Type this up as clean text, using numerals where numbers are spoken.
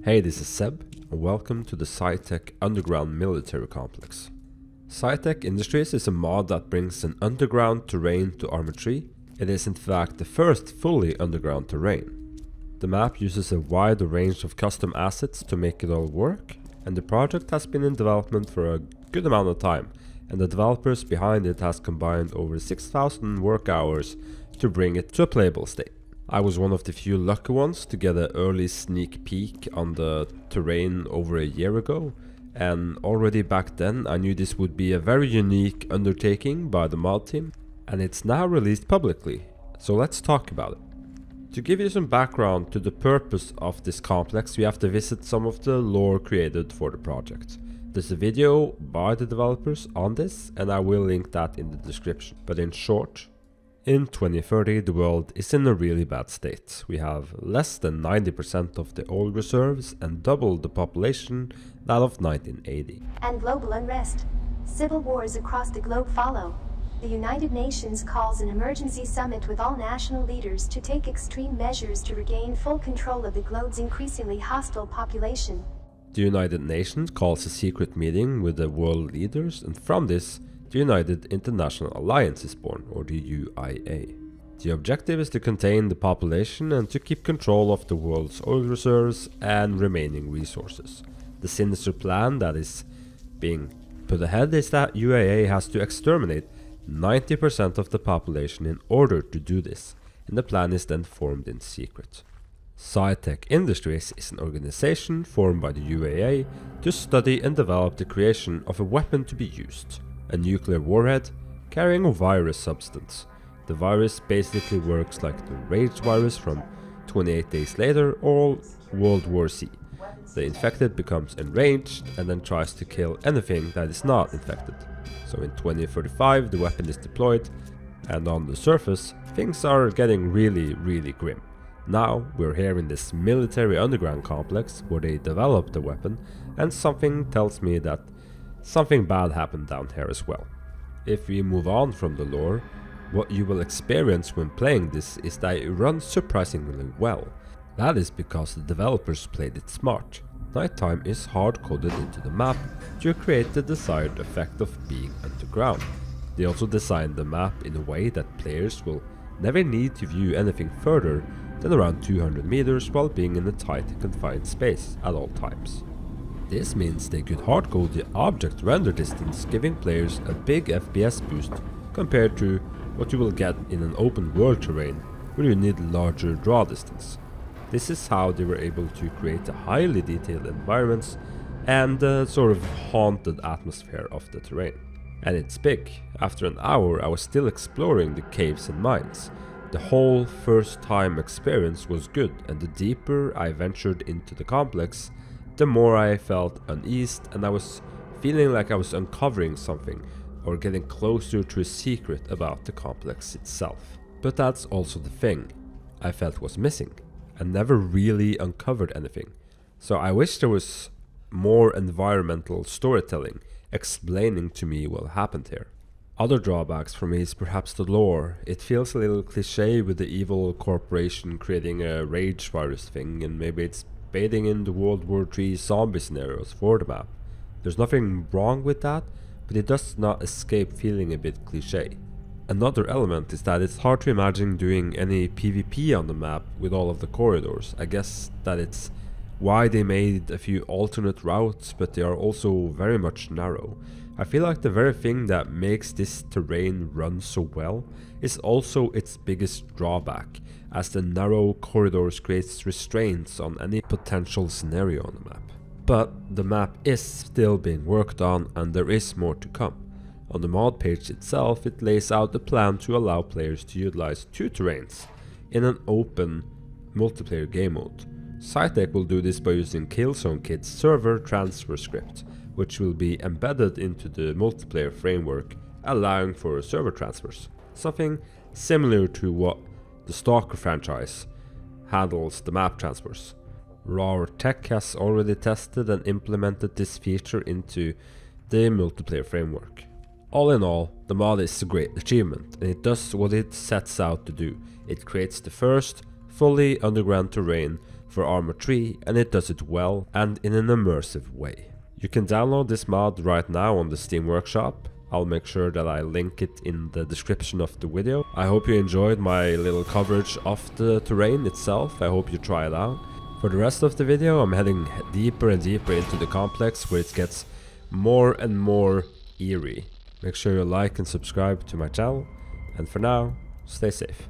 Hey, this is Seb, and welcome to the CYTECH Underground Military Complex. CYTECH Industries is a mod that brings an underground terrain to Arma 3. It is in fact the first fully underground terrain. The map uses a wide range of custom assets to make it all work, and the project has been in development for a good amount of time, and the developers behind it has combined over 6,000 work hours to bring it to a playable state. I was one of the few lucky ones to get an early sneak peek on the terrain over a year ago, and already back then I knew this would be a very unique undertaking by the mod team, and it's now released publicly, so let's talk about it. To give you some background to the purpose of this complex, we have to visit some of the lore created for the project. There's a video by the developers on this, and I will link that in the description. But in short, in 2030 the world is in a really bad state. We have less than 90% of the oil reserves and double the population that of 1980. And global unrest. Civil wars across the globe follow. The United Nations calls an emergency summit with all national leaders to take extreme measures to regain full control of the globe's increasingly hostile population. The United Nations calls a secret meeting with the world leaders, and from this, the United International Alliance is born, or the UIA. The objective is to contain the population and to keep control of the world's oil reserves and remaining resources. The sinister plan that is being put ahead is that UIA has to exterminate 90% of the population in order to do this, and the plan is then formed in secret. CYTECH Industries is an organization formed by the UAA to study and develop the creation of a weapon to be used. A nuclear warhead carrying a virus substance. The virus basically works like the Rage virus from 28 Days Later or World War Z. The infected becomes enraged and then tries to kill anything that is not infected. So in 2035 the weapon is deployed, and on the surface things are getting really grim. Now we're here in this military underground complex where they developed the weapon, and something tells me that something bad happened down here as well. If we move on from the lore, what you will experience when playing this is that it runs surprisingly well. That is because the developers played it smart. Nighttime is hard-coded into the map to create the desired effect of being underground. They also designed the map in a way that players will never need to view anything further than around 200 meters while being in a tight confined space at all times. This means they could hardcode the object render distance, giving players a big FPS boost compared to what you will get in an open world terrain where you need larger draw distance. This is how they were able to create a highly detailed environments and the sort of haunted atmosphere of the terrain. And it's big. After an hour I was still exploring the caves and mines. The whole first time experience was good, and the deeper I ventured into the complex, the more I felt uneased, and I was feeling like I was uncovering something or getting closer to a secret about the complex itself. But that's also the thing I felt was missing. I never really uncovered anything, so I wish there was more environmental storytelling explaining to me what happened here. Other drawbacks for me is perhaps the lore. It feels a little cliche with the evil corporation creating a rage virus thing, and maybe it's baiting in the World War III zombie scenarios for the map. There's nothing wrong with that, but it does not escape feeling a bit cliche. Another element is that it's hard to imagine doing any PvP on the map with all of the corridors. I guess that it's why they made a few alternate routes, but they are also very much narrow. I feel like the very thing that makes this terrain run so well is also its biggest drawback, as the narrow corridors creates restraints on any potential scenario on the map. But the map is still being worked on, and there is more to come. On the mod page itself, it lays out a plan to allow players to utilize two terrains in an open multiplayer game mode. CYTECH will do this by using Killzone Kit's server transfer script, which will be embedded into the multiplayer framework, allowing for server transfers. Something similar to what the Stalker franchise handles the map transfers. Raw Tech has already tested and implemented this feature into the multiplayer framework. All in all, the mod is a great achievement, and it does what it sets out to do. It creates the first fully underground terrain for Arma 3, and it does it well and in an immersive way. You can download this mod right now on the Steam Workshop. I'll make sure that I link it in the description of the video. I hope you enjoyed my little coverage of the terrain itself. I hope you try it out. For the rest of the video, I'm heading deeper and deeper into the complex, where it gets more and more eerie. Make sure you like and subscribe to my channel, and for now, stay safe.